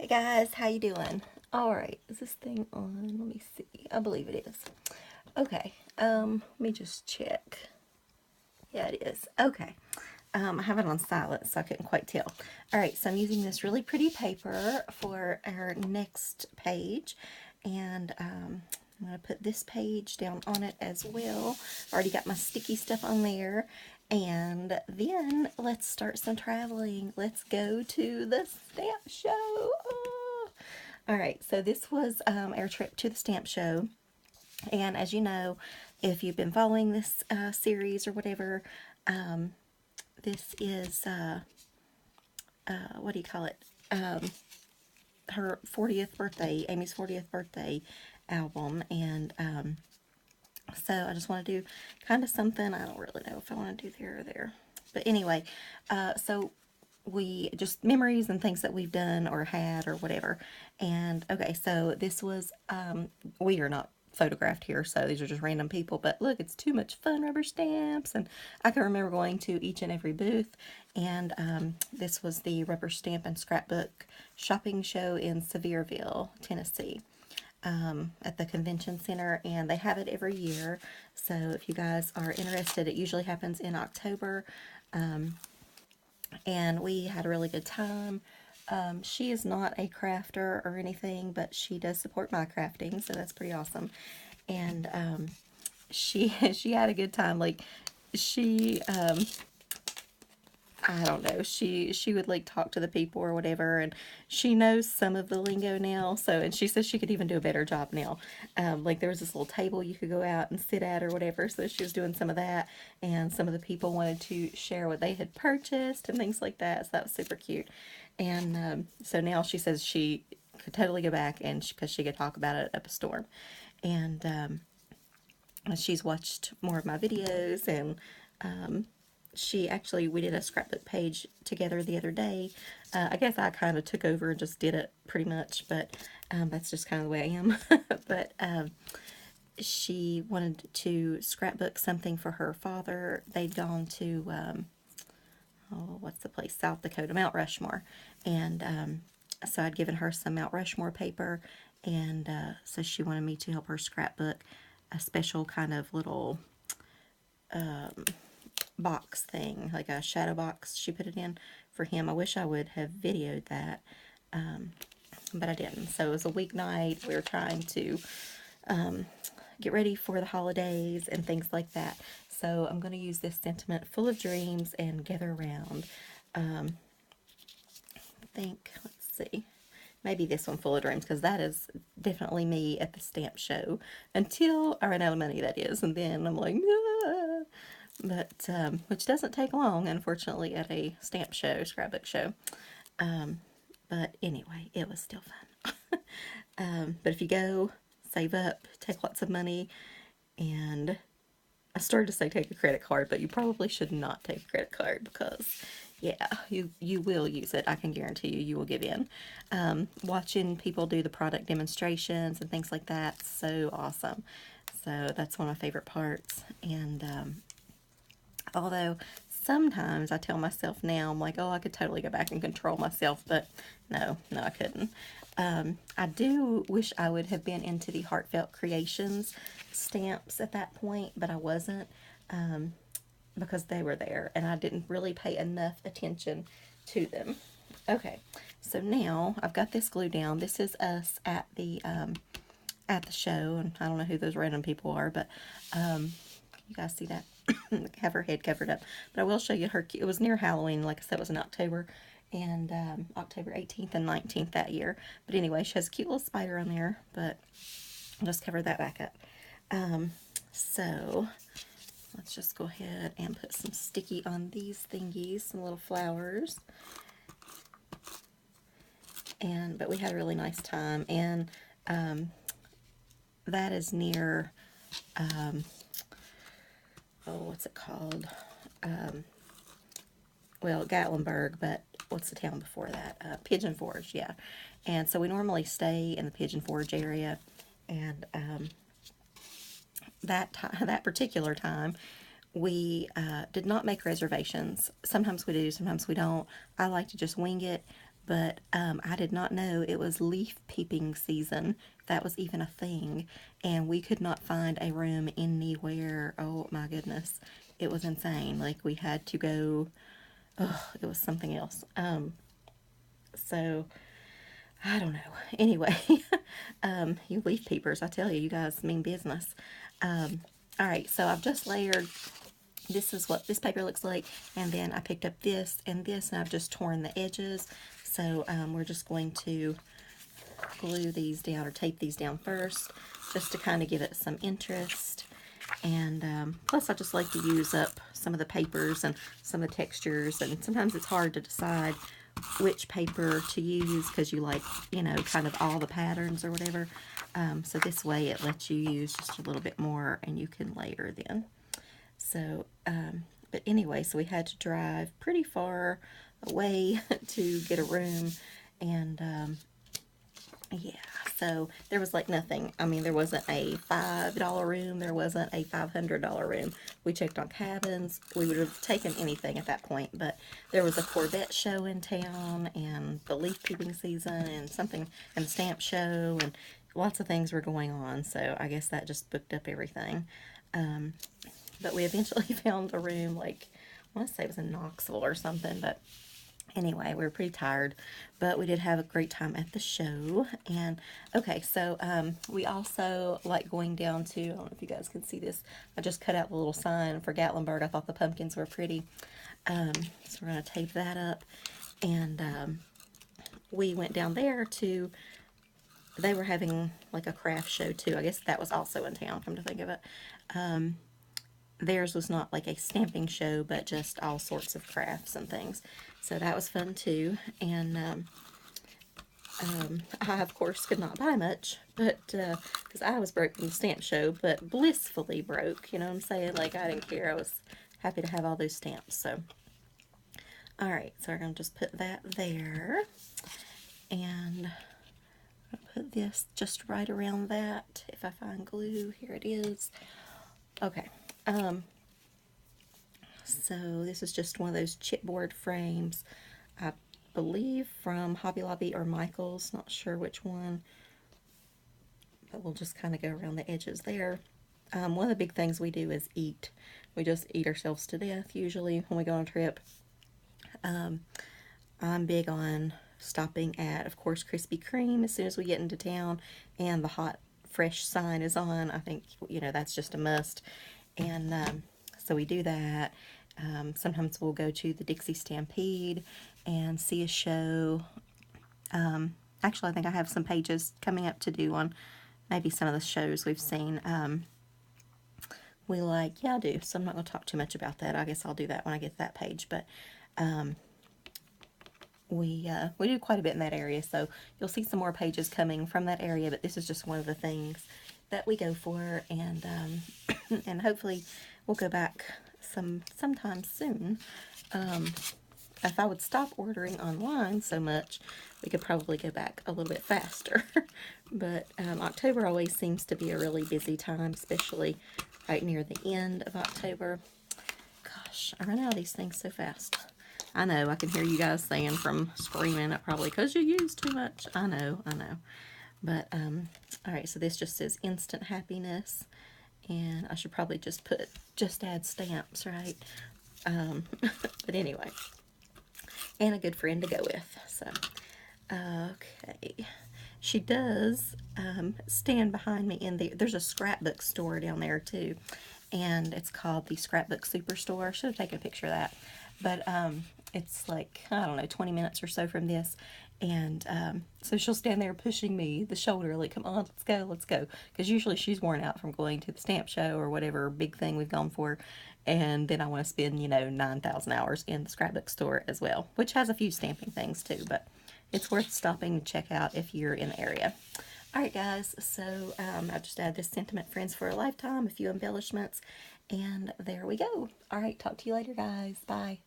Hey guys, how you doing? All right, is this thing on? Let me see. I believe it is. Okay, let me just check. Yeah, it is. Okay. I have it on silent, so I couldn't quite tell. All right, so I'm using this really pretty paper for our next page, and I'm going to put this page down on it as well. Already got my sticky stuff on there, and then let's start some traveling. Let's go to the stamp show. Oh. All right, so this was our trip to the stamp show. And as you know, if you've been following this series or whatever, this is, what do you call it? Her 40th birthday, Amy's 40th birthday album. And so I just want to do kind of something. I don't really know if I want to do there or there. But anyway, so we just memories and things that we've done or had or whatever. And okay, so this was, we are not photographed here, so these are just random people, but look, it's too much fun rubber stamps. And I can remember going to each and every booth, and this was the rubber stamp and scrapbook shopping show in Sevierville, Tennessee, at the convention center, and they have it every year. So if you guys are interested, it usually happens in October. And we had a really good time. She is not a crafter or anything, but she does support my crafting, so that's pretty awesome. And she she had a good time. Like she I don't know, she would like talk to the people or whatever, and she knows some of the lingo now. So, and she says she could even do a better job now. Like there was this little table you could go out and sit at or whatever. So she was doing some of that, and some of the people wanted to share what they had purchased and things like that. So that was super cute. And so now she says she could totally go back, and because she could talk about it up a storm. And she's watched more of my videos, and we did a scrapbook page together the other day. I guess I kind of took over and just did it pretty much, but that's just kind of the way I am. But she wanted to scrapbook something for her father. They'd gone to, what's the place? South Dakota, Mount Rushmore. And so I'd given her some Mount Rushmore paper, and so she wanted me to help her scrapbook a special kind of little box thing, like a shadow box she put it in for him. I wish I would have videoed that, but I didn't. So it was a weeknight. We were trying to get ready for the holidays and things like that. So I'm going to use this sentiment, full of dreams and gather around. I think, let's see, maybe this one, full of dreams, because that is definitely me at the stamp show until I run out of money, that is. And then I'm like, ah. But which doesn't take long, unfortunately, at a stamp show, scrapbook show. But anyway, it was still fun. But if you go, save up, take lots of money, and I started to say take a credit card, but you probably should not take a credit card, because yeah, you will use it. I can guarantee you will give in. Watching people do the product demonstrations and things like that, so awesome. So that's one of my favorite parts. And although sometimes I tell myself now, I'm like, oh, I could totally go back and control myself, but no, I couldn't. I do wish I would have been into the Heartfelt Creations stamps at that point, but I wasn't, because they were there, and I didn't really pay enough attention to them. Okay, so now I've got this glued down. This is us at the show, and I don't know who those random people are, but you guys see that? Have her head covered up. But I will show you her. It was near Halloween. Like I said, it was in October, and October 18th and 19th that year. But anyway, she has a cute little spider on there, but I'll just cover that back up. So let's just go ahead and put some sticky on these thingies, some little flowers. But we had a really nice time, and that is near, what's it called? Well, Gatlinburg, but what's the town before that? Pigeon Forge, yeah. And so we normally stay in the Pigeon Forge area, and that particular time, we did not make reservations. Sometimes we do, sometimes we don't. I like to just wing it. but I did not know it was leaf peeping season. That was even a thing, and we could not find a room anywhere. Oh my goodness, it was insane. Like, we had to go. Oh, it was something else. So I don't know. Anyway, you leaf peepers, I tell you, you guys mean business. All right, so I've just layered. This is what this paper looks like, and then I picked up this and this, and I've just torn the edges. So we're just going to glue these down, or tape these down first, just to kind of give it some interest. And plus, I just like to use up some of the papers and some of the textures, and sometimes it's hard to decide which paper to use because you like, you know, kind of all the patterns or whatever. So this way it lets you use just a little bit more, and you can layer then. So, but anyway, so we had to drive pretty far away to get a room, and yeah, so there was like nothing. I mean, there wasn't a $5 room, there wasn't a $500 room. We checked on cabins. We would have taken anything at that point, but there was a Corvette show in town, and the leaf peeping season, and something, and the stamp show, and lots of things were going on, so I guess that just booked up everything. But we eventually found a room, like, I want to say it was in Knoxville or something, but anyway, we were pretty tired, but we did have a great time at the show. And okay, so we also like going down to, I don't know if you guys can see this, I just cut out the little sign for Gatlinburg. I thought the pumpkins were pretty. So we're going to tape that up. And we went down there to, they were having like a craft show too. I guess that was also in town, come to think of it. Theirs was not like a stamping show, but just all sorts of crafts and things. So that was fun too. And I, of course, could not buy much, but because I was broke from the stamp show, but blissfully broke. You know what I'm saying? Like, I didn't care. I was happy to have all those stamps. So, all right. So we're gonna just put that there, and I'll put this just right around that. If I find glue, here it is. Okay. So this is just one of those chipboard frames, I believe from Hobby Lobby or Michael's, not sure which one, but we'll just kind of go around the edges there. One of the big things we do is eat. We just eat ourselves to death usually when we go on a trip. I'm big on stopping at, of course, Krispy Kreme as soon as we get into town, and the hot fresh sign is on. I think, you know, that's just a must. And so we do that. Sometimes we'll go to the Dixie Stampede and see a show. Actually, I think I have some pages coming up to do on maybe some of the shows we've seen. Yeah, I do. So I'm not going to talk too much about that. I guess I'll do that when I get to that page. But we do quite a bit in that area, so you'll see some more pages coming from that area. But this is just one of the things that we go for, and and hopefully we'll go back sometime soon. If I would stop ordering online so much, we could probably go back a little bit faster. But October always seems to be a really busy time, especially right near the end of October. Gosh, I run out of these things so fast. I know, I can hear you guys saying from screaming, probably because you use too much. I know. But, all right, so this just says instant happiness. And I should probably just add stamps, right? But anyway, and a good friend to go with. So, okay. She does stand behind me in there's a scrapbook store down there too. And it's called the Scrapbook Superstore. I should have taken a picture of that. But it's like, I don't know, 20 minutes or so from this. And so she'll stand there pushing me the shoulder, like, come on, let's go. Because usually she's worn out from going to the stamp show or whatever big thing we've gone for. And then I want to spend, 9,000 hours in the scrapbook store as well, which has a few stamping things too. But it's worth stopping to check out if you're in the area. Alright guys, so I just added this Sentiment Friends for a Lifetime, a few embellishments, and there we go. Alright, talk to you later guys. Bye.